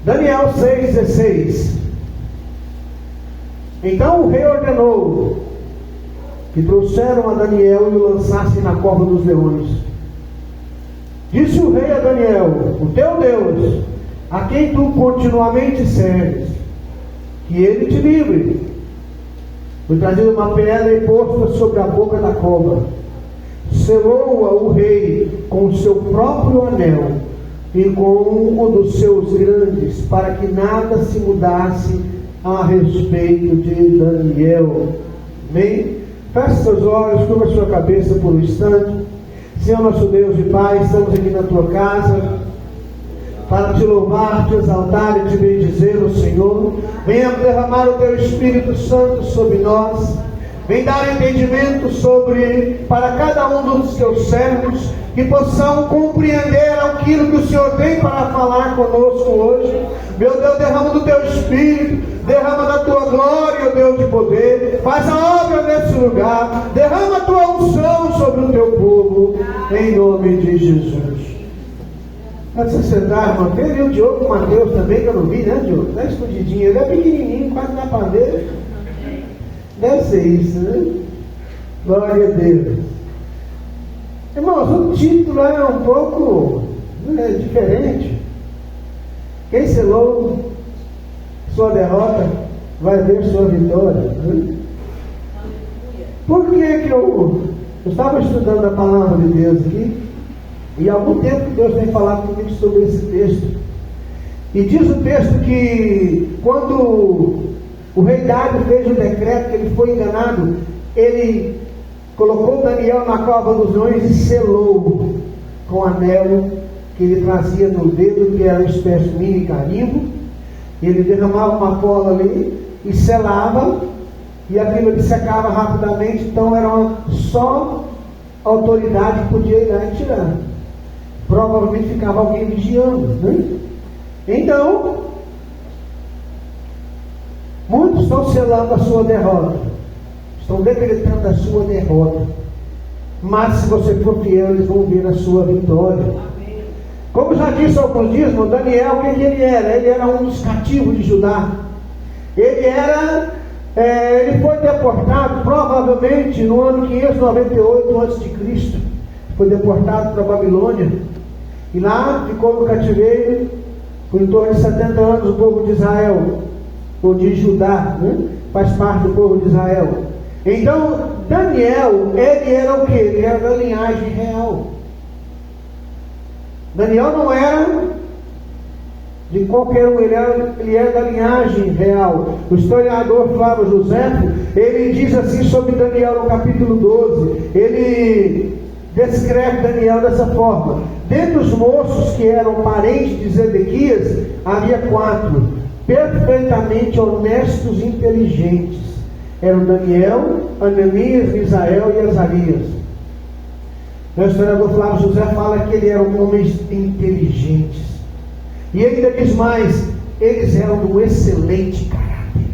Daniel 6,16. Então o rei ordenou que trouxeram a Daniel e o lançassem na cova dos leões. Disse o rei a Daniel: o teu Deus, a quem tu continuamente serves, que ele te livre. Foi trazida uma pedra e posta sobre a boca da cova. Selou-a o rei com o seu próprio anel e com um dos seus grandes, para que nada se mudasse a respeito de Daniel. Amém? Feche seus olhos, curva sua cabeça por um instante. Senhor nosso Deus e Pai, estamos aqui na tua casa para te louvar, te exaltar e te bendizer, o Senhor. Venha derramar o teu Espírito Santo sobre nós. Vem dar entendimento para cada um dos teus servos, que possam compreender aquilo que o Senhor tem para falar conosco hoje. Meu Deus, derrama do teu Espírito, derrama da tua glória, Deus de poder. Faz a obra nesse lugar, derrama a tua unção sobre o teu povo, em nome de Jesus. Pode se sentar, irmão. Tem ali o Diogo Mateus também, que eu não vi, né, Diogo? Dá escondidinho, ele é pequenininho, quase dá para ver. Deve ser isso, né? Glória a Deus. Irmãos, o título é um pouco diferente. Quem selou sua derrota vai ver sua vitória, né? Por que eu estava estudando a palavra de Deus aqui, e há algum tempo que Deus tem falado comigo sobre esse texto. E diz o texto que quando o rei Dário fez o decreto que ele foi enganado, ele colocou Daniel na cova dos leões e selou com o anel que ele trazia no dedo, que era uma espécie de mini carimbo. Ele derramava uma cola ali e selava, e aquilo ele secava rapidamente. Então era só a autoridade que podia ir lá e tirar. Provavelmente ficava alguém vigiando, né? Então, muitos estão selando a sua derrota, estão decretando a sua derrota, mas se você for fiel, eles vão ver a sua vitória. Como já disse alguns dias, Daniel, o que ele era? Ele era um dos cativos de Judá. Ele foi deportado provavelmente no ano 598 a.C. Foi deportado para a Babilônia e lá ficou no cativeiro por em torno de 70 anos. O povo de Israel, ou de Judá, né? Faz parte do povo de Israel. Então Daniel, ele era o que? Ele era da linhagem real. Daniel não era de qualquer um, ele era da linhagem real. O historiador Flávio Josefo, ele diz assim sobre Daniel no capítulo 12, ele descreve Daniel dessa forma: dentre os moços que eram parentes de Zedequias, havia 4, perfeitamente honestos e inteligentes. Eram Daniel, Ananias, Misael e Azarias. O historiador Flávio José fala que eles eram homens inteligentes. E ainda diz mais: eles eram de um excelente caráter.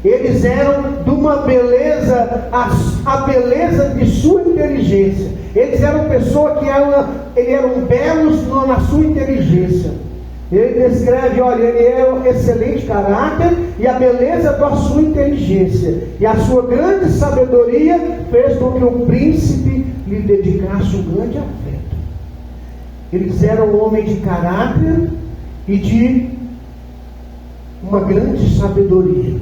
Eles eram de uma beleza, a beleza de sua inteligência. Eles eram pessoas que eram belos na sua inteligência. Ele descreve, olha, ele é um excelente caráter e a beleza da sua inteligência. E a sua grande sabedoria fez com que o príncipe lhe dedicasse um grande afeto. Eles eram homens de caráter e de uma grande sabedoria.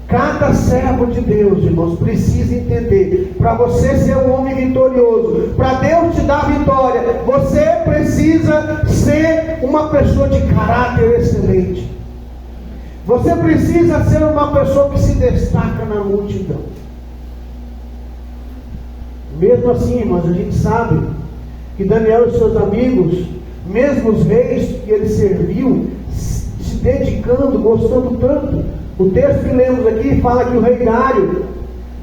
Cada servo de Deus, irmãos, precisa entender: para você ser um homem vitorioso, para Deus te dar vitória, você precisa ser uma pessoa de caráter excelente. Você precisa ser uma pessoa que se destaca na multidão. Mesmo assim, irmãos, a gente sabe que Daniel e seus amigos, mesmo os reis que ele serviu, se dedicando, gostando tanto. O texto que lemos aqui fala que o rei Dário,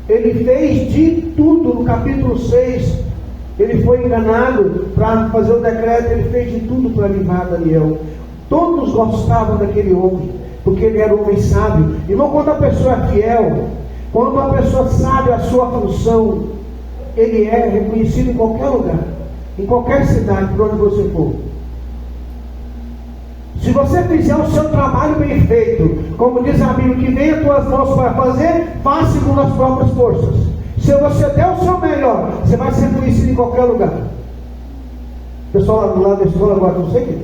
ele fez de tudo. No capítulo 6, ele foi enganado para fazer o decreto, ele fez de tudo para livrar Daniel. Todos gostavam daquele homem, porque ele era um homem sábio. Irmão, quando a pessoa é fiel, quando a pessoa sabe a sua função, ele é reconhecido em qualquer lugar, em qualquer cidade, por onde você for. Se você fizer o seu trabalho bem feito, como diz a Bíblia, que vem as tuas mãos para fazer, faça segundo as próprias forças. Se você der o seu melhor, você vai ser conhecido em qualquer lugar. O pessoal lá do lado da escola agora não sei o quê.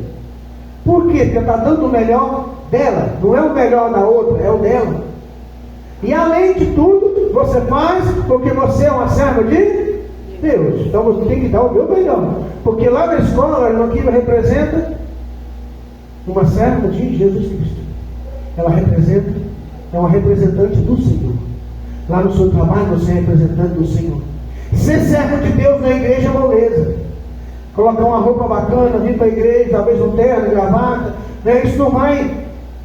Por quê? Porque está dando o melhor dela. Não é o melhor da outra, é o dela. E além de tudo, você faz porque você é uma serva de Deus. Então você tem que dar o meu melhor. Porque lá na escola, aquilo representa uma serva de Jesus Cristo. Ela representa, é uma representante do Senhor. Lá no seu trabalho, você é representante do Senhor. Ser servo de Deus na igreja é moleza. Colocar uma roupa bacana, vir para a igreja, talvez um terno, gravata, né? Isso não vai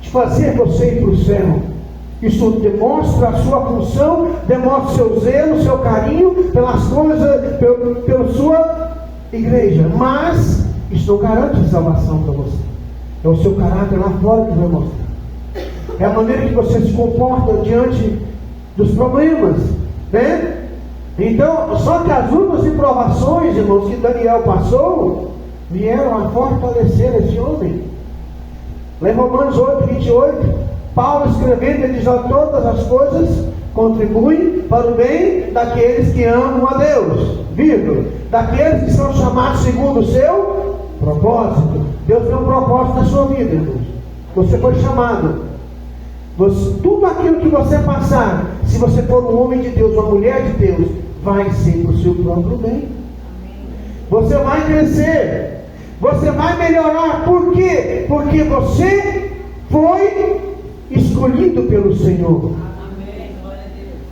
te fazer você ir para o céu. Isso demonstra a sua função, demonstra o seu zelo, o seu carinho pelas coisas, pela sua igreja. Mas isso não garante a salvação para você. É o seu caráter lá fora que vai mostrar. É a maneira que você se comporta diante dos problemas, né? Então, só que as lutas e provações, irmãos, que Daniel passou, vieram a fortalecer esse homem. Lá em Romanos 8, 28, Paulo escrevendo, ele diz: todas as coisas contribuem para o bem daqueles que amam a Deus, vírgula, daqueles que são chamados segundo o seu propósito. Deus tem um propósito na sua vida, irmãos. Você foi chamado. Tudo aquilo que você passar, se você for um homem de Deus, uma mulher de Deus, vai ser para o seu próprio bem. Você vai crescer, você vai melhorar. Por quê? Porque você foi escolhido pelo Senhor.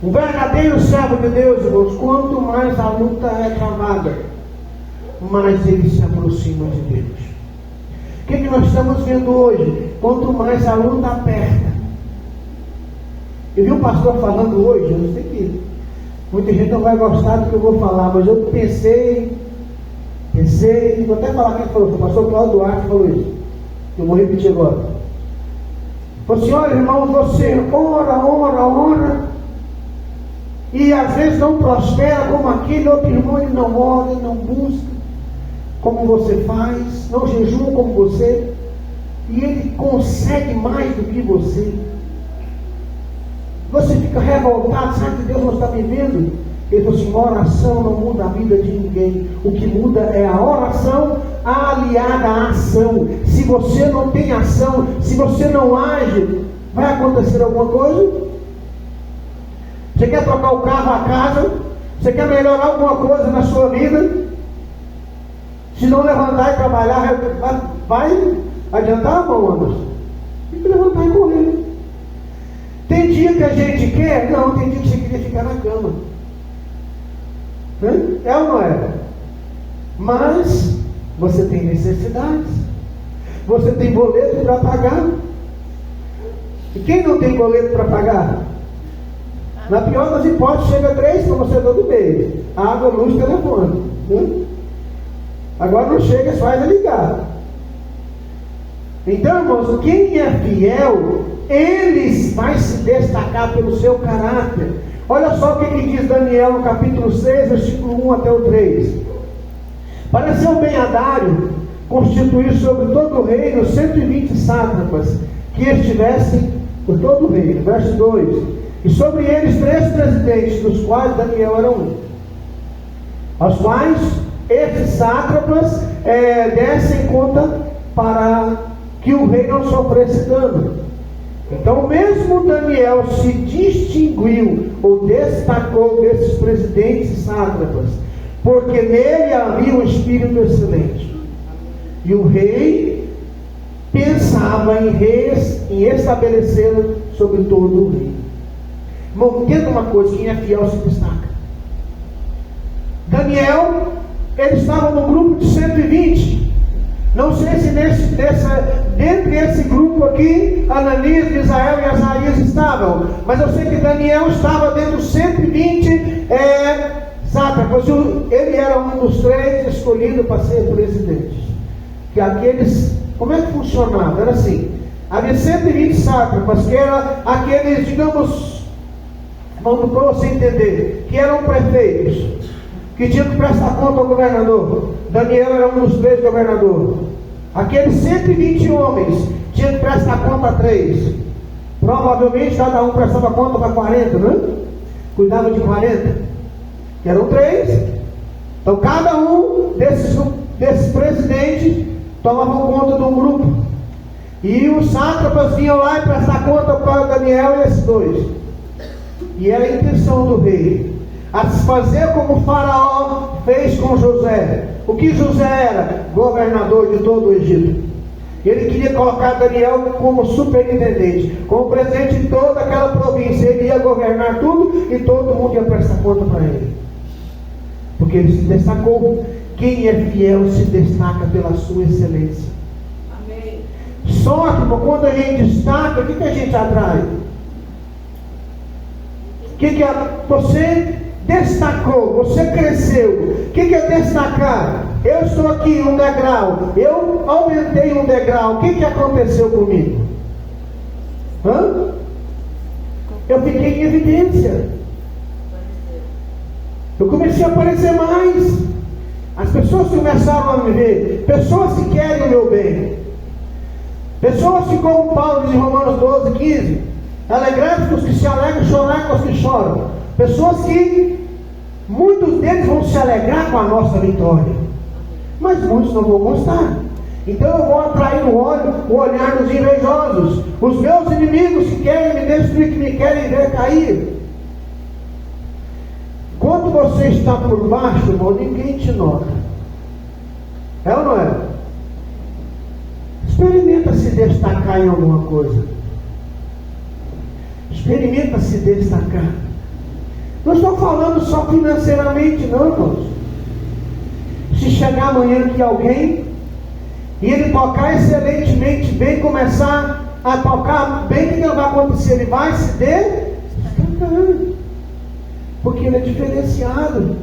Um verdadeiro servo de Deus, irmãos, quanto mais a luta é travada, mais ele se aproxima de Deus. O que nós estamos vendo hoje? Quanto mais a luta aperta. Eu vi um pastor falando hoje, eu não sei que muita gente não vai gostar do que eu vou falar, mas eu pensei, vou até falar quem falou, o pastor Cláudio Duarte falou isso, eu vou repetir agora. Falou assim: olha, irmão, você ora, e às vezes não prospera como aquele outro irmão, ele não ora, ele não busca como você faz, não jejua como você, e ele consegue mais do que você. Você fica revoltado, sabe que Deus não está me vendo? Ele falou assim: oração não muda a vida de ninguém. O que muda é a oração aliada à ação. Se você não tem ação, se você não age, vai acontecer alguma coisa? Você quer trocar o carro, a casa? Você quer melhorar alguma coisa na sua vida? Se não levantar e trabalhar, vai adiantar, irmão Anderson? Tem que levantar e correr. Tem dia que a gente quer? Não, tem dia que você queria ficar na cama. É ou não é? Mas você tem necessidades. Você tem boleto para pagar. E quem não tem boleto para pagar? Na pior das hipóteses, chega 3 para você todo mês: água, luz, telefone. Agora não chega, só é ligar. Então, irmãos, quem é fiel, ele vai se destacar pelo seu caráter. Olha só o que diz Daniel no capítulo 6, versículo 1 até o 3. Pareceu bem a Dário constituir sobre todo o reino 120 sátrapas, que estivessem por todo o reino. Verso 2. E sobre eles 3 presidentes, dos quais Daniel era um. Aos quais esses sátrapas dessem conta para que o rei não sofresse dano. Então mesmo Daniel se distinguiu ou destacou desses presidentes e sátrapas, porque nele havia um espírito excelente. E o rei pensava em estabelecê-lo sobre todo o reino. Irmão, entenda uma coisa: quem é fiel se destaca. Daniel, ele estava no grupo de 120. Não sei se dentre esse grupo aqui, Ananias, Misael e Azarias estavam, mas eu sei que Daniel estava dentro dos 120 sátrapas. Ele era um dos 3 escolhidos para ser presidente. Que aqueles, como é que funcionava? Era assim: havia 120 sátrapas, que eram aqueles, digamos, vamos para você entender, que eram prefeitos, que tinham que prestar conta ao governador. Daniel era um dos 3 governadores. Aqueles 120 homens tinham que prestar conta a 3. Provavelmente cada um prestava conta para 40, né? Cuidava de 40, que eram 3. Então cada um desses presidentes tomava conta de um grupo. E os sátrapas vinham lá e prestar conta para Daniel e esses 2. E era a intenção do rei a se fazer como o faraó fez com José. O que José era? Governador de todo o Egito. Ele queria colocar Daniel como superintendente, como presidente de toda aquela província. Ele ia governar tudo e todo mundo ia prestar conta para ele. Porque ele se destacou. Quem é fiel se destaca pela sua excelência. Amém. Só que quando a gente destaca, o que a gente atrai? Você destacou, você cresceu. O que é destacar? Eu estou aqui em um degrau, eu aumentei um degrau. O que aconteceu comigo? Eu fiquei em evidência. Eu comecei a aparecer mais. As pessoas começaram a me ver. Pessoas que querem o meu bem. Pessoas que, como Paulo diz em Romanos 12, 15, alegrai-vos com os que se alegram, chorai com os que choram. Pessoas que, muitos deles vão se alegrar com a nossa vitória, mas muitos não vão gostar. Então eu vou atrair o olhar dos invejosos, os meus inimigos que querem me destruir, que me querem ver cair. Quando você está por baixo, irmão, ninguém te nota. É ou não é? Experimenta se destacar em alguma coisa. Experimenta se destacar. Não estou falando só financeiramente, não, irmãos. Se chegar amanhã aqui alguém e ele tocar excelentemente bem, começar a tocar bem, o que vai acontecer? Ele vai se destacar. Porque ele é diferenciado.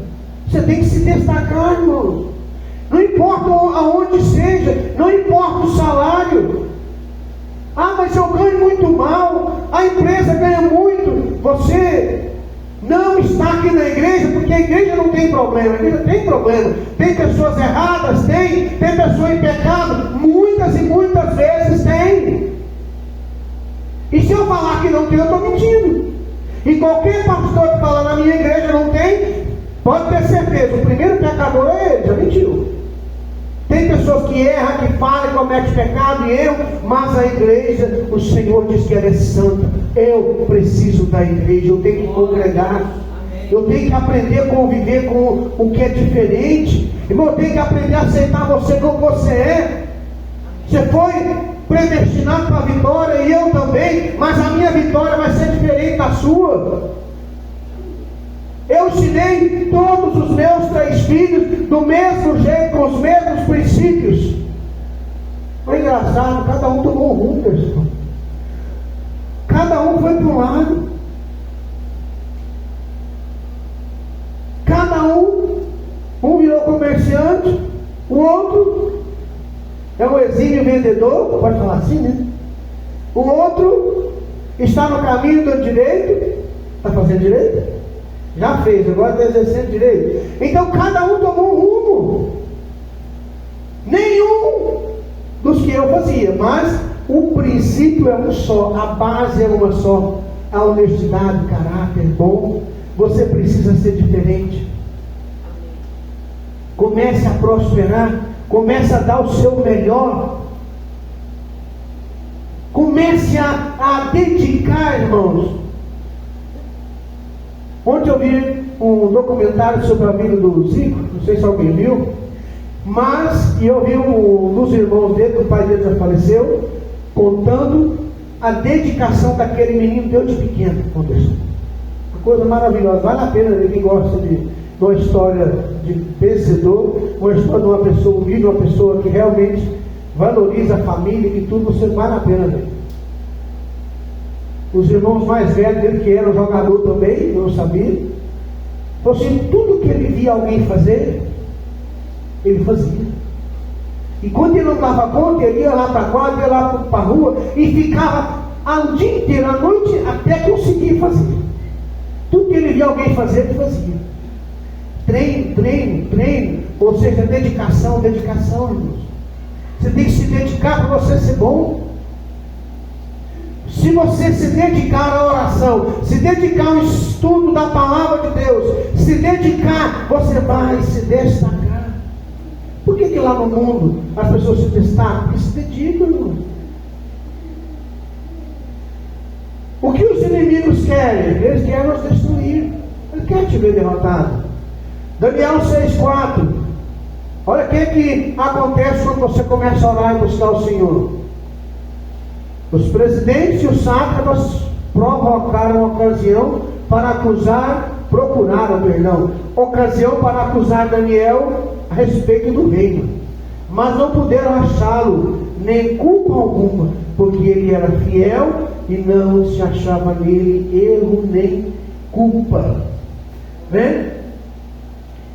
Você tem que se destacar, irmãos. Não importa aonde seja, não importa o salário. Ah, mas eu ganho muito mal, a empresa ganha muito. Você não está aqui na igreja, porque a igreja não tem problema. A igreja tem problema. Tem pessoas erradas, tem pessoas em pecado, muitas e muitas vezes tem. E se eu falar que não tem, eu estou mentindo. E qualquer pastor que fala na minha igreja não tem, pode ter certeza, o primeiro pecador é ele, já mentiu. Tem pessoas que erram, que falam, cometem pecado e erram, mas a igreja, o Senhor diz que ela é santa. Eu preciso da igreja, eu tenho que congregar, eu tenho que aprender a conviver com o que é diferente. Irmão, eu tenho que aprender a aceitar você como você é. Você foi predestinado para a vitória e eu também, mas a minha vitória vai ser diferente da sua. Eu ensinei todos os meus 3 filhos do mesmo jeito, com os mesmos princípios. Foi engraçado, cada um tomou um rumo, pessoal. Cada um foi para um lado. Cada um virou comerciante, o outro é um exímio vendedor, pode falar assim, né? O outro está no caminho do direito. Está fazendo direito? Já fez, agora está exercendo direito. Então cada um tomou um rumo. Nenhum dos que eu fazia, mas o princípio é um só, a base é uma só. A honestidade, o caráter bom. Você precisa ser diferente. Comece a prosperar. Comece a dar o seu melhor. Comece a dedicar, irmãos. Ontem eu vi um documentário sobre a vida do Zico, não sei se alguém viu, mas eu vi um dos irmãos dele, que o pai dele já faleceu, contando a dedicação daquele menino desde pequeno. Uma coisa maravilhosa, vale a pena quem gosta de uma história de vencedor, uma história de uma pessoa humilde, uma pessoa que realmente valoriza a família, que tudo, você vale a pena ver. Os irmãos mais velhos dele, que eram jogador também, eu não sabia, falou assim, tudo que ele via alguém fazer, ele fazia. E quando ele não dava conta, ele ia lá para a quadra, ia lá para a rua, e ficava o dia inteiro, à noite, até conseguir fazer. Tudo que ele via alguém fazer, ele fazia. Treino, ou seja, dedicação, irmãos. Você tem que se dedicar para você ser bom. Se você se dedicar à oração, se dedicar ao estudo da palavra de Deus, se dedicar, você vai se destacar. Por que lá no mundo as pessoas se destacam? Porque se dedicam, irmão. O que os inimigos querem? Eles querem nos destruir. Eles querem te ver derrotado. Daniel 6,4. Olha o que acontece quando você começa a orar e buscar o Senhor. Os presidentes e os sátrapas provocaram ocasião para ocasião para acusar Daniel a respeito do reino. Mas não puderam achá-lo, nem culpa alguma, porque ele era fiel e não se achava nele erro nem culpa. Né?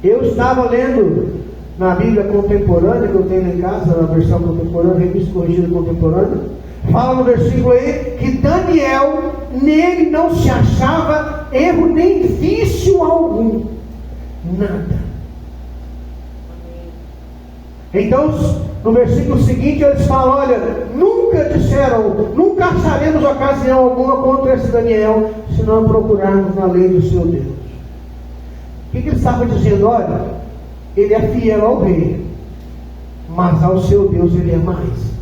Eu estava lendo na Bíblia contemporânea, que eu tenho em casa, na versão contemporânea, revista corrigida contemporânea, fala no versículo aí, que Daniel, nele não se achava erro nem vício algum. Nada. Então, no versículo seguinte, eles falam, olha, nunca acharemos ocasião alguma contra esse Daniel, se não procurarmos na lei do seu Deus. O que ele estava dizendo? Olha, ele é fiel ao rei, mas ao seu Deus ele é mais.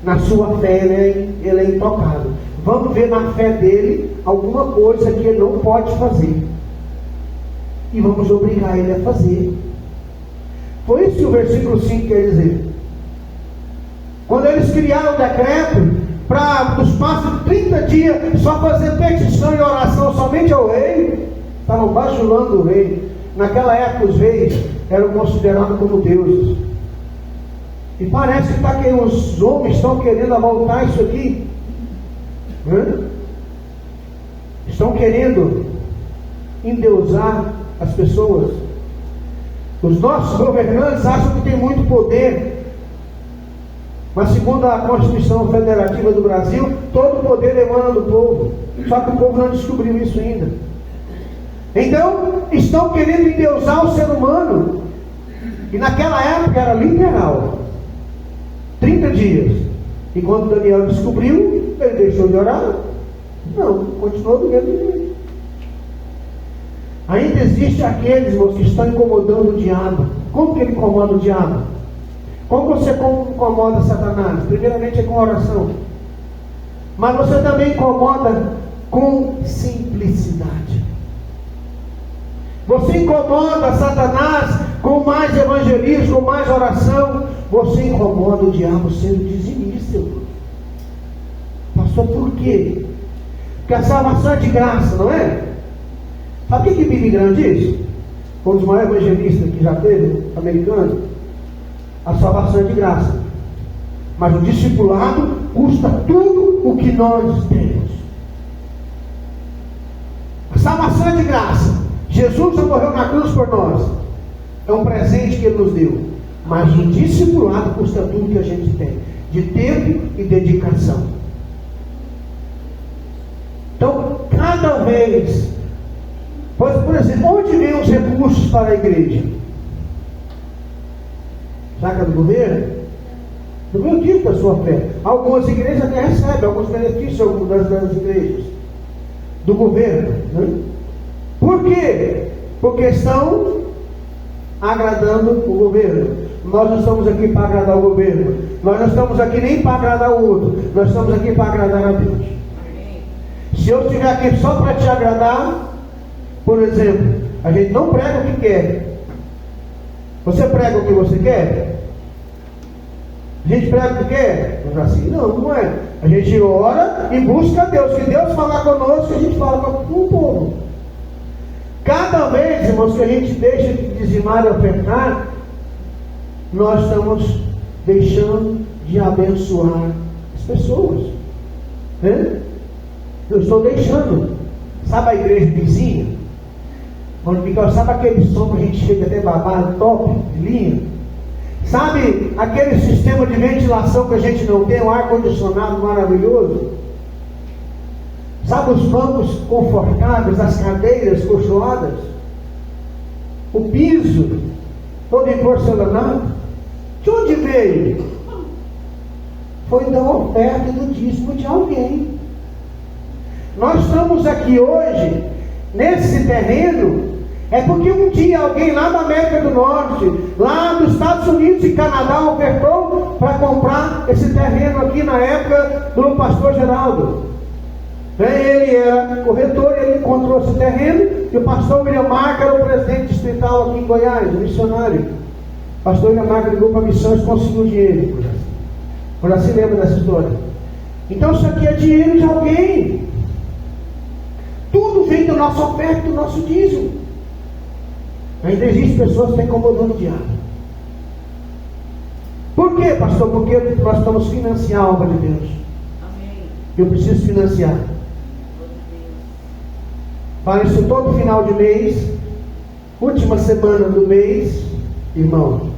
Na sua fé ele é intocável. Vamos ver na fé dele alguma coisa que ele não pode fazer, e vamos obrigar ele a fazer. Foi isso que o versículo 5 quer dizer. Quando eles criaram o decreto para nos passos de 30 dias só fazer petição e oração somente ao rei, estavam bajulando o rei. Naquela época os reis eram considerados como deuses. E parece que os homens estão querendo voltar isso aqui. Estão querendo endeusar as pessoas. Os nossos governantes acham que tem muito poder. Mas segundo a Constituição Federativa do Brasil, todo o poder emana do povo. Só que o povo não descobriu isso ainda. Então, estão querendo endeusar o ser humano. E naquela época era literal. 30 dias. E quando Daniel descobriu, ele deixou de orar? Não, continuou do mesmo jeito. Ainda existe aqueles, irmãos, que estão incomodando o diabo. Como que ele incomoda o diabo? Como você incomoda Satanás? Primeiramente é com oração. Mas você também incomoda com simplicidade. Você incomoda Satanás com mais evangelismo, com mais oração. Você incomoda o diabo sendo dizimista. Pastor, por quê? Porque a salvação é de graça, não é? Sabe o que Billy Graham diz? Um dos maiores evangelistas que já teve, americano. A salvação é de graça. Mas o discipulado custa tudo o que nós temos. A salvação é de graça. Jesus já morreu na cruz por nós. É um presente que Ele nos deu. Mas o discipulado custa tudo que a gente tem. De tempo e dedicação. Então, cada vez... Pois, por exemplo, onde vem os recursos para a igreja? Saca do governo? Do meu tipo da sua fé. Algumas igrejas até recebem alguns benefícios das igrejas. Do governo. Né? Por quê? Porque estão agradando o governo. Nós não estamos aqui para agradar o governo. Nós não estamos aqui nem para agradar o outro. Nós estamos aqui para agradar a Deus. Se eu estiver aqui só para te agradar, por exemplo, a gente não prega o que quer. Você prega o que você quer? A gente prega o que quer? Mas assim, não é. A gente ora e busca a Deus. Se Deus falar conosco, a gente fala com o povo. Cada vez, irmãos, que a gente deixa de dizimar e ofertar, nós estamos deixando de abençoar as pessoas. Né? Eu estou deixando. Sabe a igreja vizinha? Quando fica, sabe aquele som que a gente chega até babado, top, de linha? Sabe aquele sistema de ventilação que a gente não tem, um ar-condicionado maravilhoso? Sabe os bancos confortáveis, as cadeiras colchoadas? O piso, todo em porcelanato? De onde veio? Foi da oferta e do dízimo de alguém. Nós estamos aqui hoje, nesse terreno, é porque um dia alguém lá da América do Norte, lá dos Estados Unidos e Canadá, ofertou para comprar esse terreno aqui na época do pastor Geraldo. Ele era corretor, ele encontrou esse terreno, e o pastor William Marca era o presidente distrital aqui em Goiás, o missionário. O pastor William Marca ligou para missões e conseguiu dinheiro. Por assim lembra dessa história. Então isso aqui é dinheiro de alguém. Tudo vem da nossa oferta, do nosso dízimo. Ainda existem pessoas que estão incomodando o diabo. Por quê, pastor? Porque nós estamos financiando a obra de Deus. Amém. Eu preciso financiar. Para isso todo final de mês, última semana do mês, irmão.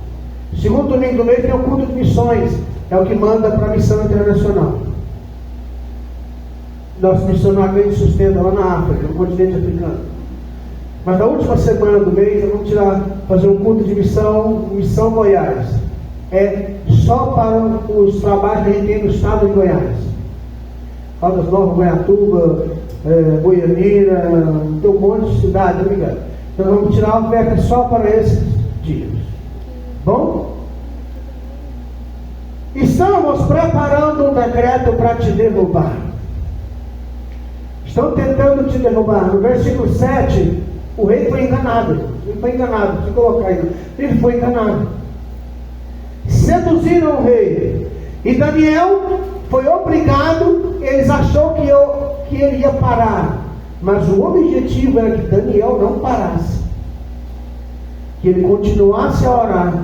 Segundo domingo do mês tem o culto de missões. É o que manda para a missão internacional. Nosso missionário veio de sustenta lá na África, no continente africano. Mas na última semana do mês, nós vamos fazer um culto de missão Goiás. É só para os trabalhos que a gente tem no estado de Goiás. Caldas Novas, Goiatuba, Goianeira, tem um monte de cidade, obrigado. Então nós vamos tirar a oferta só para esses dias. Bom? Estamos preparando um decreto para te derrubar. Estão tentando te derrubar. No versículo 7, o rei foi enganado. Ele foi enganado, se colocar aí. Ele foi enganado. Seduziram o rei. E Daniel foi obrigado, eles acharam que ele ia parar. Mas o objetivo era que Daniel não parasse. Que ele continuasse a orar.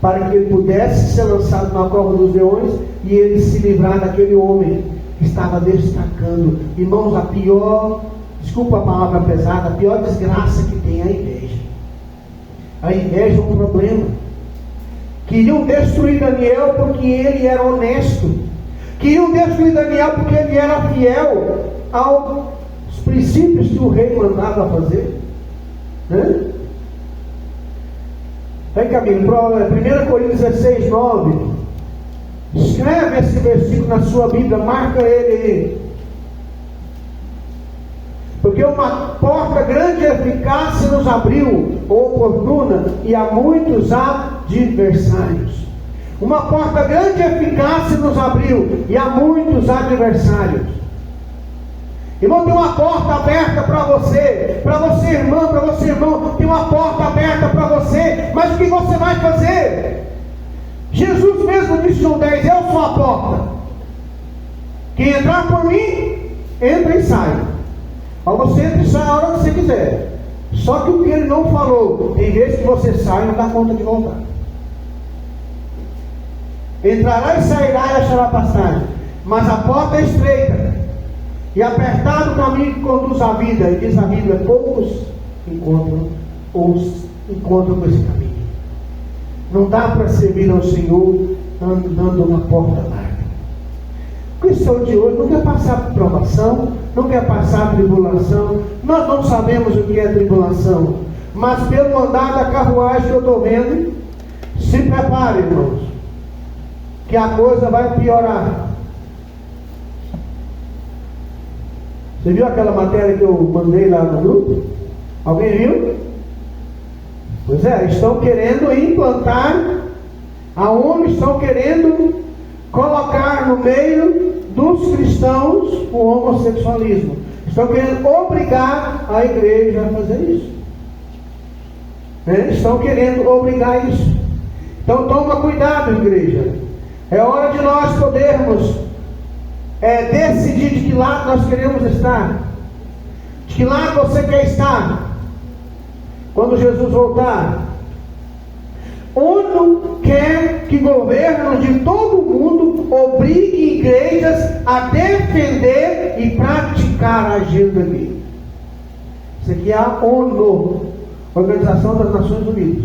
Para que ele pudesse ser lançado na cova dos leões e ele se livrar daquele homem que estava destacando. Irmãos, a pior, desculpa a palavra pesada, a pior desgraça que tem é a inveja. A inveja é um problema. Queriam destruir Daniel porque ele era honesto. Queriam destruir Daniel porque ele era fiel aos princípios que o rei mandava fazer. Né? Vem comigo, 1 Coríntios 16, 9. Escreve esse versículo na sua Bíblia, marca ele aí. Porque uma porta grande e eficaz se nos abriu, oportuna, e há muitos adversários. Uma porta grande e eficaz se nos abriu, e há muitos adversários. Irmão, tem uma porta aberta para você, irmão, tem uma porta aberta para você, mas o que você vai fazer? Jesus mesmo disse em João 10, eu sou a porta. Quem entrar por mim, entra e sai. Aí você entra e sai a hora que você quiser. Só que o que ele não falou, tem vezes que você sai e não dá conta de voltar. Entrará e sairá e achará passagem, mas a porta é estreita e apertado o caminho que conduz à vida, e diz a Bíblia, poucos encontram com esse caminho. Não dá para servir ao Senhor andando uma porta larga. O cristão de hoje não quer passar por provação, não quer passar tribulação. Nós não sabemos o que é tribulação, mas pelo andar da carruagem que eu estou vendo, se prepare, irmãos, que a coisa vai piorar. Você viu aquela matéria que eu mandei lá no grupo? Alguém viu? Pois é, estão querendo implantar, a ONU estão querendo colocar no meio dos cristãos o homossexualismo. Estão querendo obrigar a igreja a fazer isso. Estão querendo obrigar isso. Então toma cuidado, igreja. É hora de nós podermos decidir de que lado nós queremos estar. De que lado você quer estar quando Jesus voltar. ONU quer que governos de todo o mundo obriguem igrejas a defender e praticar a agenda gay. Isso aqui é a ONU, Organização das Nações Unidas.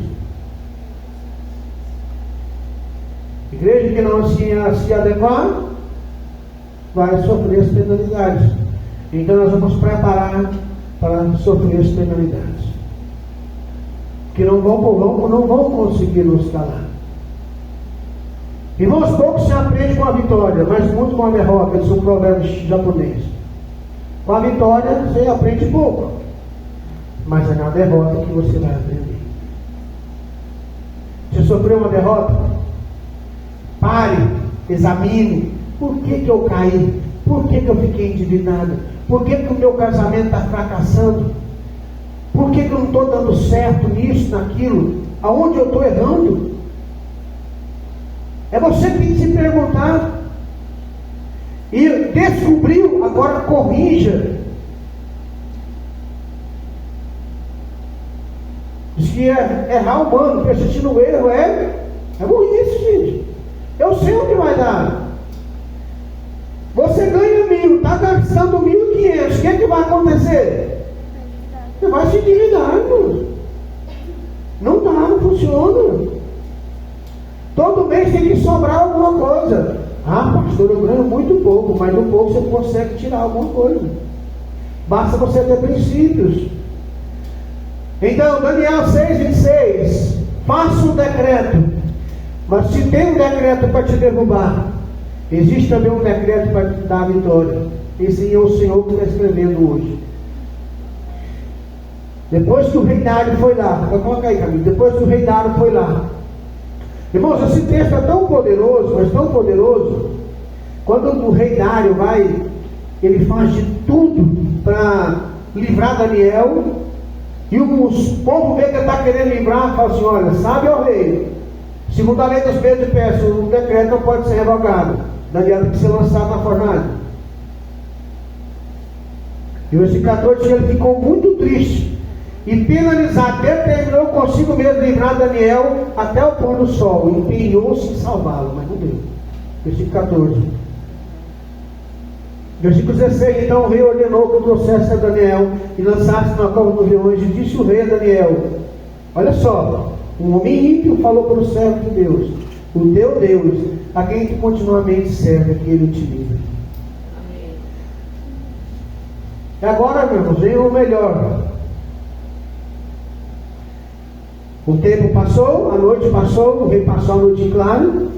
Igreja que não se adequar vai sofrer as penalidades. Então nós vamos preparar para sofrer as penalidades. Que não vão conseguir nos calar. Irmãos, pouco se aprende com a vitória, mas muito com a derrota. Isso é um provérbio japonês. Com a vitória você aprende pouco, mas é na derrota que você vai aprender. Você sofreu uma derrota? Pare, examine. Por que eu caí? Por que eu fiquei endividado? Por que o meu casamento está fracassando? Por que eu não estou dando certo nisso, naquilo? Aonde eu estou errando? É você que tem que se perguntar. E descobriu, agora corrija. Diz que errar humano, persistir no erro é burrice, gente. Eu sei onde vai dar. Você ganha 1.000, está gastando 1.500. O que é que vai acontecer? Você vai se endividar, irmão. Não dá, não funciona. Todo mês tem que sobrar alguma coisa. Ah, pastor, eu ganho muito pouco, mas do pouco você consegue tirar alguma coisa. Basta você ter princípios. Então, Daniel 6:26, faça um decreto. Mas se tem um decreto para te derrubar, existe também um decreto para te dar a vitória. Esse é o Senhor que está escrevendo hoje. Depois que o rei Dário foi lá, vou colocar aí, Camilo. Depois que o rei Dário foi lá, irmãos, esse texto é tão poderoso, mas tão poderoso. Quando o rei Dário vai, ele faz de tudo para livrar Daniel. E os povos vê que ele está querendo livrar, fala assim: olha, sabe, ó rei, segundo a lei dos meios de peça, o decreto não pode ser revogado. Daniel tem que ser lançado na fornalha. E o versículo 14, ele ficou muito triste e penalizado, determinou consigo mesmo livrar Daniel até o pôr do sol, empenhou-se em salvá-lo, mas não deu. Versículo 14. Versículo 16, então o rei ordenou que trouxesse a Daniel e lançasse na cova dos leões, e disse o rei a Daniel: olha só, um homem ímpio falou para o servo de Deus, o teu Deus, a quem tu continuamente serve, que ele te livre. E agora, meu irmão, vem o melhor. O tempo passou, a noite passou, o rei passou a noite em claro.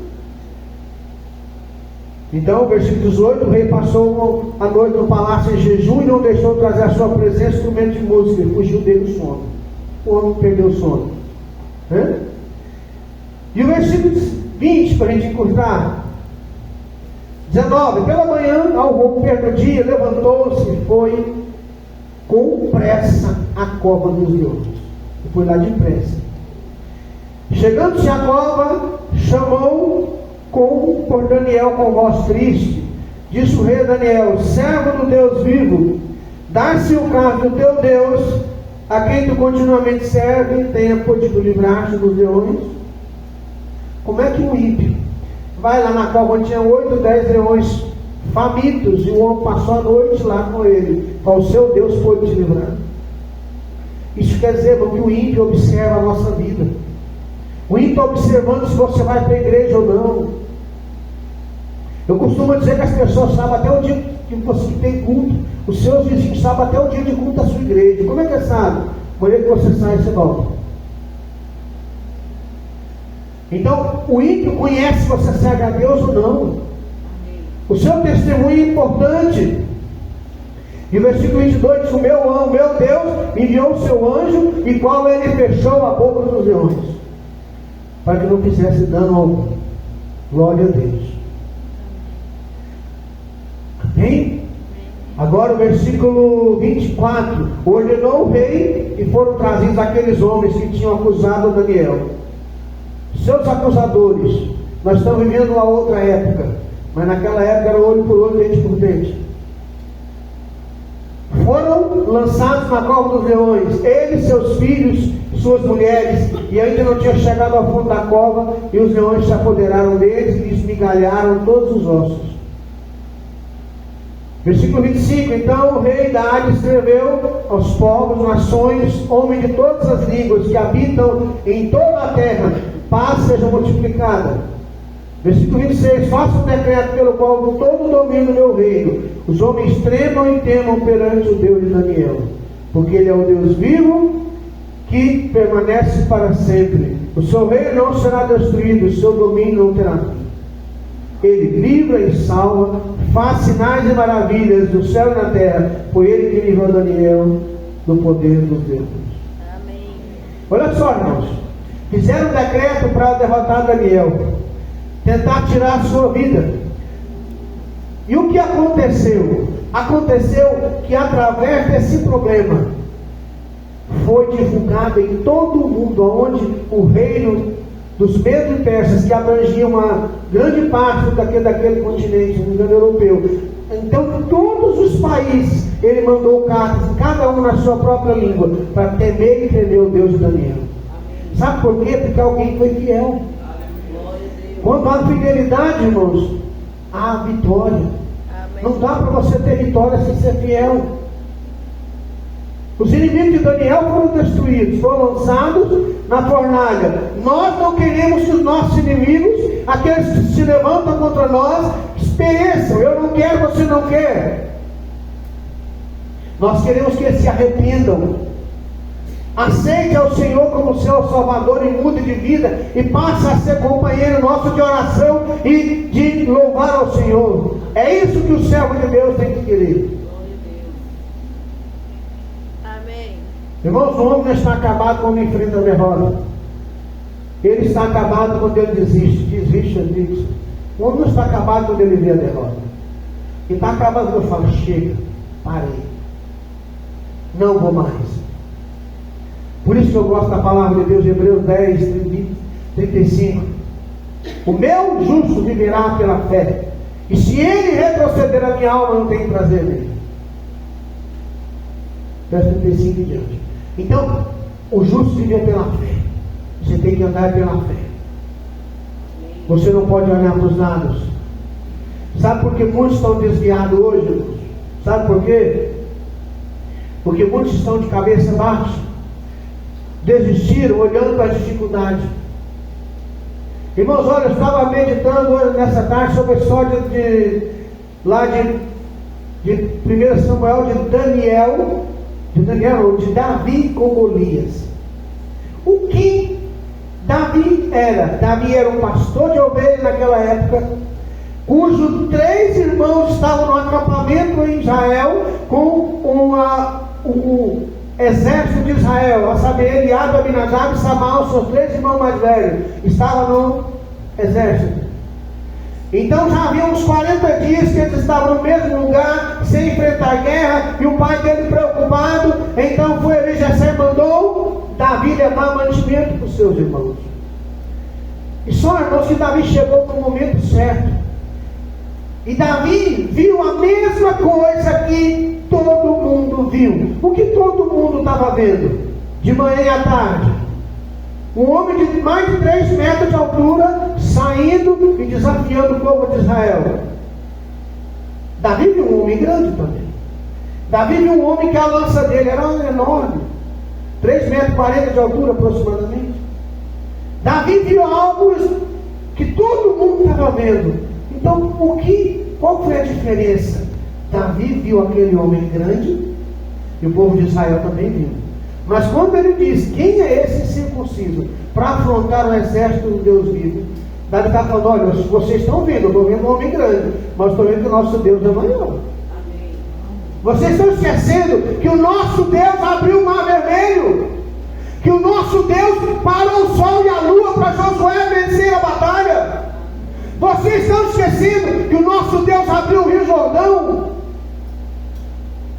Então, versículo 18, o rei passou a noite no palácio em jejum e não deixou trazer à sua presença instrumento de música, ele fugiu dele o sono. O homem perdeu o sono. E o versículo 20, para a gente encurtar. 19, pela manhã, ao romper do dia, levantou-se e foi com pressa à cova dos leões. Ele foi lá depressa. Chegando-se à cova, chamou por Daniel com voz triste. Disse o rei Daniel: servo do Deus vivo, dá-se o caso do teu Deus, a quem tu continuamente serve, tenha podido livrar-te dos leões. Como é que um ímpio vai lá na cova onde tinha 8, 10 leões famintos, e o homem passou a noite lá com ele, para o seu Deus pôde te livrar? Isso quer dizer que o ímpio observa a nossa vida. O ímpio está observando se você vai para a igreja ou não. Eu costumo dizer que as pessoas sabem até o dia que você tem culto. Os seus vizinhos sabem até o dia de culto da sua igreja. Como é que sabe? Quando que você sai, você volta. Então, o ímpio conhece se você serve a Deus ou não. O seu testemunho é importante. E o versículo 22 diz: o meu Deus enviou o seu anjo, e qual ele fechou a boca dos leões, para que não fizesse dano algum. Glória a Deus. Amém? Agora o versículo 24. Ordenou o rei, e foram trazidos aqueles homens que tinham acusado Daniel. Seus acusadores. Nós estamos vivendo uma outra época, mas naquela época era olho por olho, dente por dente. Foram lançados na cova dos leões, eles, seus filhos, suas mulheres, e ainda não tinham chegado ao fundo da cova, e os leões se apoderaram deles e esmigalharam todos os ossos. Versículo 25. Então o rei Dário escreveu aos povos, nações, homens de todas as línguas que habitam em toda a terra: paz seja multiplicada. Versículo 26. Faça um decreto pelo qual com todo o domínio do meu reino os homens tremam e temam perante o Deus de Daniel, porque ele é o Deus vivo que permanece para sempre. O seu reino não será destruído, o seu domínio não terá fim. Ele livra e salva, faz sinais e maravilhas do céu e na terra. Foi Ele que livrou Daniel do poder dos demônios. Amém. Olha só, irmãos. Fizeram um decreto para derrotar Daniel, tentar tirar a sua vida. E o que aconteceu? Aconteceu que através desse problema foi divulgado em todo o mundo, onde o reino dos Medos e Persas, que abrangia uma grande parte daquele continente, no engano europeu. Então, todos os países, ele mandou cartas, cada um na sua própria língua, para temer e temer o Deus de Daniel. Amém. Sabe por quê? Porque alguém foi fiel. Quando há fidelidade, irmãos, há vitória. Amém. Não dá para você ter vitória sem ser fiel. Os inimigos de Daniel foram destruídos, foram lançados na fornalha. Nós não queremos que os nossos inimigos, aqueles que se levantam contra nós, pereçam. Eu não quero, você não quer. Nós queremos que eles se arrependam. Aceite ao Senhor como seu Salvador e mude de vida e passe a ser companheiro nosso de oração e de louvar ao Senhor. É isso que o servo de Deus tem que querer. Amém. Irmãos, o homem não está acabado quando enfrenta a derrota. Ele está acabado quando ele desiste, amigos. O homem não está acabado quando ele vê a derrota. Ele está acabado quando eu falo, chega, parei. Não vou mais. Por isso que eu gosto da palavra de Deus, Hebreus 10, 35. O meu justo viverá pela fé. E se ele retroceder, a minha alma não tem prazer nele. Verso 35 em diante. Então, o justo vive pela fé. Você tem que andar pela fé. Você não pode olhar para os lados. Sabe por que muitos estão desviados hoje, irmãos? Sabe por quê? Porque muitos estão de cabeça baixa. Desistiram olhando para as dificuldades. Irmãos, olha, eu estava meditando hoje nessa tarde sobre a história de 1 Samuel de Davi com Golias. O que Davi era? Davi era um pastor de ovelhas naquela época, cujos 3 irmãos estavam no acampamento em Israel com o exército de Israel, a saber, Eliabe, Abinadab e Samar, seus 3 irmãos mais velhos, estavam no exército. Então já havia uns 40 dias que eles estavam no mesmo lugar, sem enfrentar guerra, e o pai dele preocupado. Então foi ele, Jessé, mandou Davi levar mantimento para os seus irmãos. E só, irmãos, que Davi chegou no momento certo. E Davi viu a mesma coisa que todo mundo viu. O que todo mundo estava vendo? De manhã e à tarde. Um homem de mais de 3 metros de altura, saindo e desafiando o povo de Israel. Davi viu um homem grande também. Davi viu um homem que a lança dele era enorme. 3 metros e 40 de altura aproximadamente. Davi viu algo que todo mundo estava vendo. Então, qual foi a diferença? Davi viu aquele homem grande, e o povo de Israel também viu. Mas quando ele diz, quem é esse circunciso para afrontar o exército do Deus vivo? Davi está falando, olha, vocês estão vendo, eu estou vendo um homem grande, mas estou vendo que o nosso Deus é maior. Amém. Vocês estão esquecendo que o nosso Deus abriu o mar vermelho, que o nosso Deus parou o sol e a lua para Josué vencer a batalha. Vocês estão esquecendo que o nosso Deus abriu o Rio Jordão.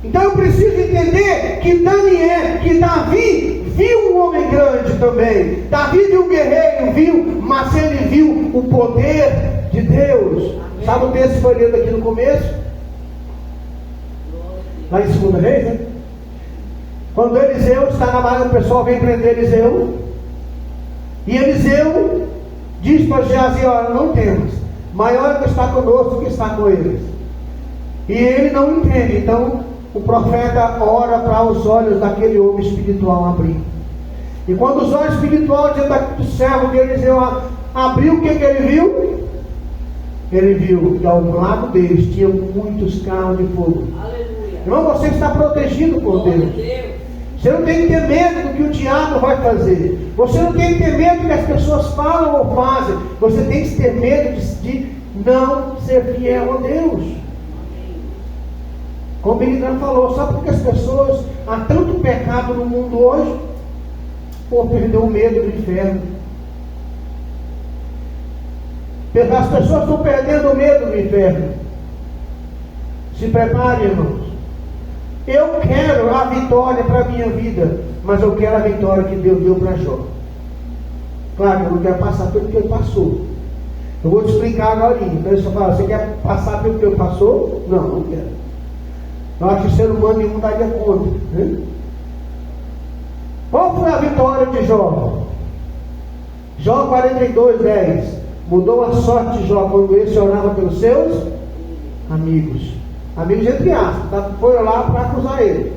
Então eu preciso entender que Davi viu um homem grande também. Davi viu um guerreiro, mas ele viu o poder de Deus. Amém. Sabe o texto que foi lido aqui no começo? Lá em 2 Reis, né? Quando Eliseu está na barra, o pessoal vem prender Eliseu. E Eliseu diz para Geazi, olha, não temos. Maior que está conosco que está com eles. E ele não entende. Então o profeta ora para os olhos daquele homem espiritual abrir. E quando os olhos espirituais do servo de Eliseu abriu, o que ele viu? Ele viu que ao lado deles tinham muitos carros de fogo. Aleluia. Irmão, você está protegido por Deus. Você não tem que ter medo do que o diabo vai fazer. Você não tem que ter medo do que as pessoas falam ou fazem. Você tem que ter medo de não ser fiel a Deus. Como o Billy falou, sabe por que as pessoas, há tanto pecado no mundo hoje? Por perder o medo do inferno. As pessoas estão perdendo o medo do inferno. Se preparem, irmãos. Eu quero a vitória para a minha vida, mas eu quero a vitória que Deus deu para Jó. Claro que eu não quero passar pelo que ele passou. Eu vou te explicar agora. Então você fala, você quer passar pelo que ele passou? Não, não quero. Eu acho que o ser humano nenhum daria conta. Né? Qual foi a vitória de Jó? Jó 42:10. Mudou a sorte de Jó quando ele orava pelos seus amigos. Amigos entre aspas, foram lá para acusar ele.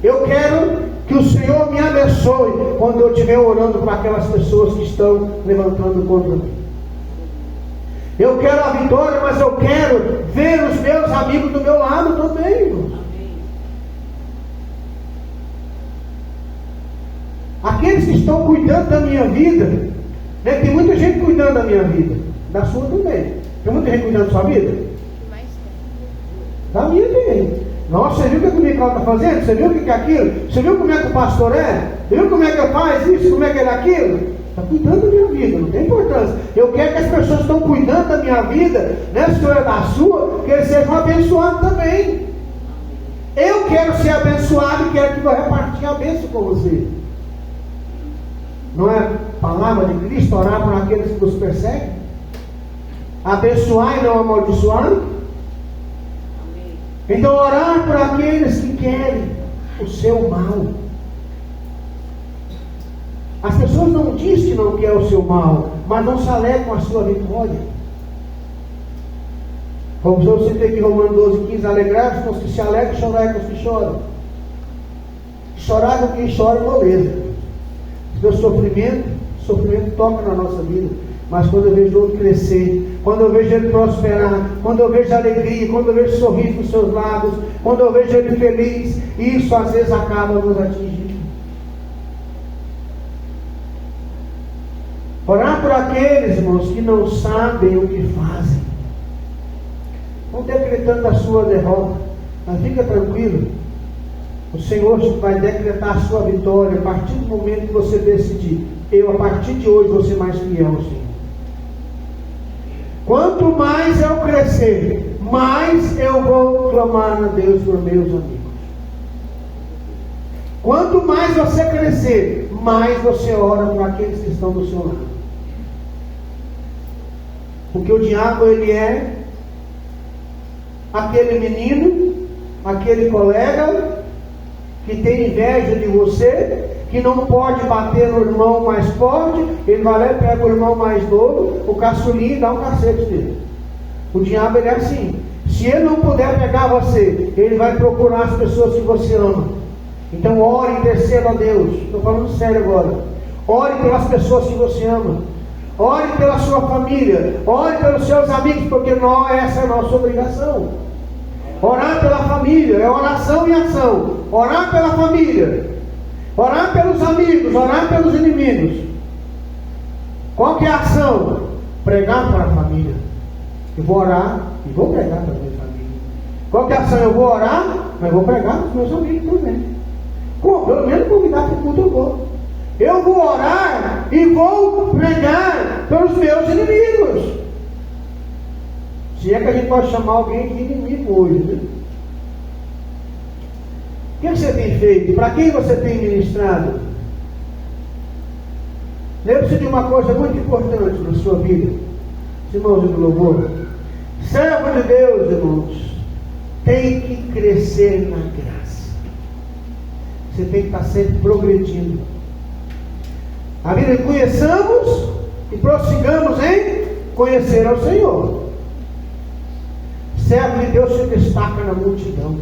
Eu quero que o Senhor me abençoe quando eu estiver orando para aquelas pessoas que estão levantando contra mim. Eu quero a vitória, mas eu quero ver os meus amigos do meu lado também, irmãos. Aqueles que estão cuidando da minha vida, né? Tem muita gente cuidando da minha vida, da sua também. Tem muita gente cuidando da sua vida? Da minha tem. Nossa, você viu o que o Micael está fazendo? Você viu o que é aquilo? Você viu como é que o pastor é? Você viu como é que ele faz isso? Como é que ele é aquilo? Está cuidando da minha vida, não tem importância. Eu quero que as pessoas que estão cuidando da minha vida, né, se é da sua, que eles sejam abençoados também. Eu quero ser abençoado e quero que eu repartir a bênção com você. Não é palavra de Cristo orar por aqueles que nos perseguem? Abençoar e não amaldiçoar? Então orar por aqueles que querem o seu mal. As pessoas não dizem que não querem o seu mal, mas não se alegram a sua vitória. Como eu citei aqui em Romanos 12:15, alegrar-se com os que se alegram, chorar com os que choram. Chorar com quem chora é moleza. O sofrimento toca na nossa vida. Mas quando eu vejo outro crescer, quando eu vejo ele prosperar, quando eu vejo alegria, quando eu vejo sorriso nos seus lábios, quando eu vejo ele feliz, isso às vezes acaba nos atingindo. Orar por aqueles, irmãos, que não sabem o que fazem. Não decretando a sua derrota. Mas fica tranquilo. O Senhor vai decretar a sua vitória a partir do momento que você decidir. Eu, a partir de hoje, vou ser mais fiel ao Senhor. Quanto mais eu crescer, mais eu vou clamar a Deus por meus amigos. Quanto mais você crescer, mais você ora por aqueles que estão do seu lado. Porque o diabo, ele é aquele menino, aquele colega que tem inveja de você, que não pode bater no irmão mais forte, ele vai lá e pega o irmão mais novo, o caçulinho, e dá um cacete nele. O diabo, ele é assim. Se ele não puder pegar você, ele vai procurar as pessoas que você ama. Então ore, interceda a Deus. Estou falando sério agora. Ore pelas pessoas que você ama. Ore pela sua família. Ore pelos seus amigos, porque essa é a nossa obrigação. Orar pela família é oração e ação. Orar pela família, orar pelos amigos, orar pelos inimigos. Qual que é a ação? Pregar para a família. Eu vou orar e vou pregar para a minha família. Qual que é a ação? Eu vou orar, mas vou pregar para os meus amigos também. Pelo menos convidar para o culto eu vou. Eu vou orar e vou pregar pelos meus inimigos. Se é que a gente pode chamar alguém de inimigo hoje, né? O que você tem feito? Para quem você tem ministrado? Lembre-se de uma coisa muito importante na sua vida, irmãos do louvor. Servo de Deus, irmãos, tem que crescer na graça. Você tem que estar sempre progredindo. A Bíblia diz: conheçamos e prossigamos em conhecer ao Senhor. Servo de Deus se destaca na multidão.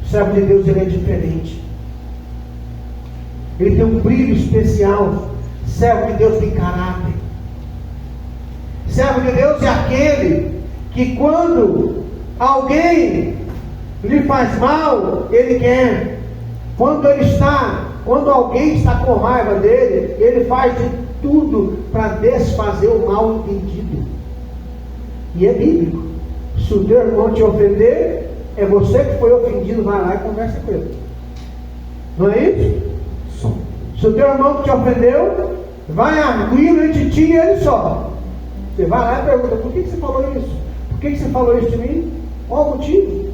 Servo de Deus, ele é diferente. Ele tem um brilho especial. Servo de Deus tem caráter. Servo de Deus é aquele que quando alguém lhe faz mal, ele quer. Quando alguém está com raiva dele, ele faz de tudo para desfazer o mal entendido. E é bíblico. Se o teu irmão te ofender, é você que foi ofendido, vai lá e conversa com ele. Não é isso? Som. Se o teu irmão que te ofendeu, vai arguir entre ti e ele só. Você vai lá e pergunta: por que você falou isso? Por que você falou isso de mim? Qual o motivo?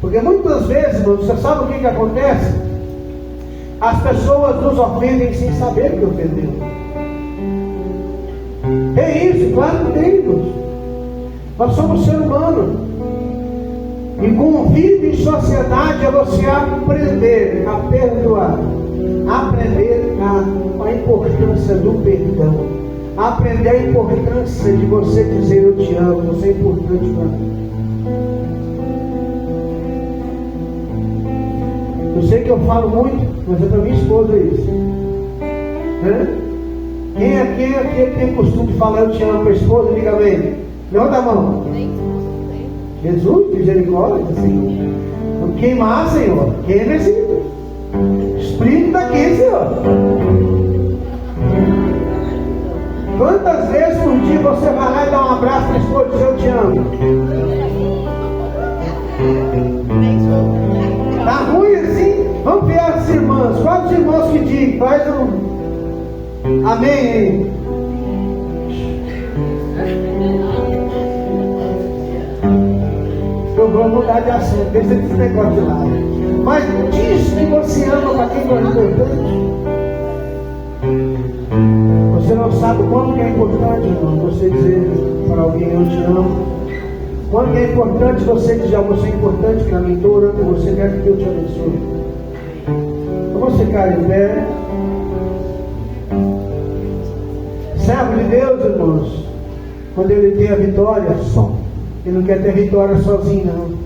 Porque muitas vezes, irmão, você sabe o que acontece? As pessoas nos ofendem sem saber que ofendeu. É isso, claro que tem, irmãos. Nós somos ser humano. E convive em sociedade é você aprender a perdoar, aprender a importância do perdão, aprender a importância de você dizer: eu te amo, você é importante para mim. Eu sei que eu falo muito, mas é para minha esposa isso. Né? Quem aqui tem costume de falar eu te amo para a esposa? Diga amém. Levanta a mão. Jesus, misericórdia, Senhor. Queimar, Senhor. Queima esse espírito daqui, Senhor. Quantas vezes por dia você vai lá e dá um abraço para a esposa e diz: eu te amo? Tá ruim assim? Vamos ver as irmãs. Quantos irmãos que digam? Faz um amém aí. Eu vou mudar de assunto, deixa esse negócio de lado. Mas diz que você ama para quem é importante. Você não sabe quanto que é importante, irmão, você dizer para alguém: eu te amo. Quanto que é importante você dizer: você é importante para mim, estou orando por você, quero que Deus te abençoe. Vamos ficar em pé. Servo de Deus, irmãos, quando ele tem a vitória, Som. ele não quer ter vitória sozinho, não.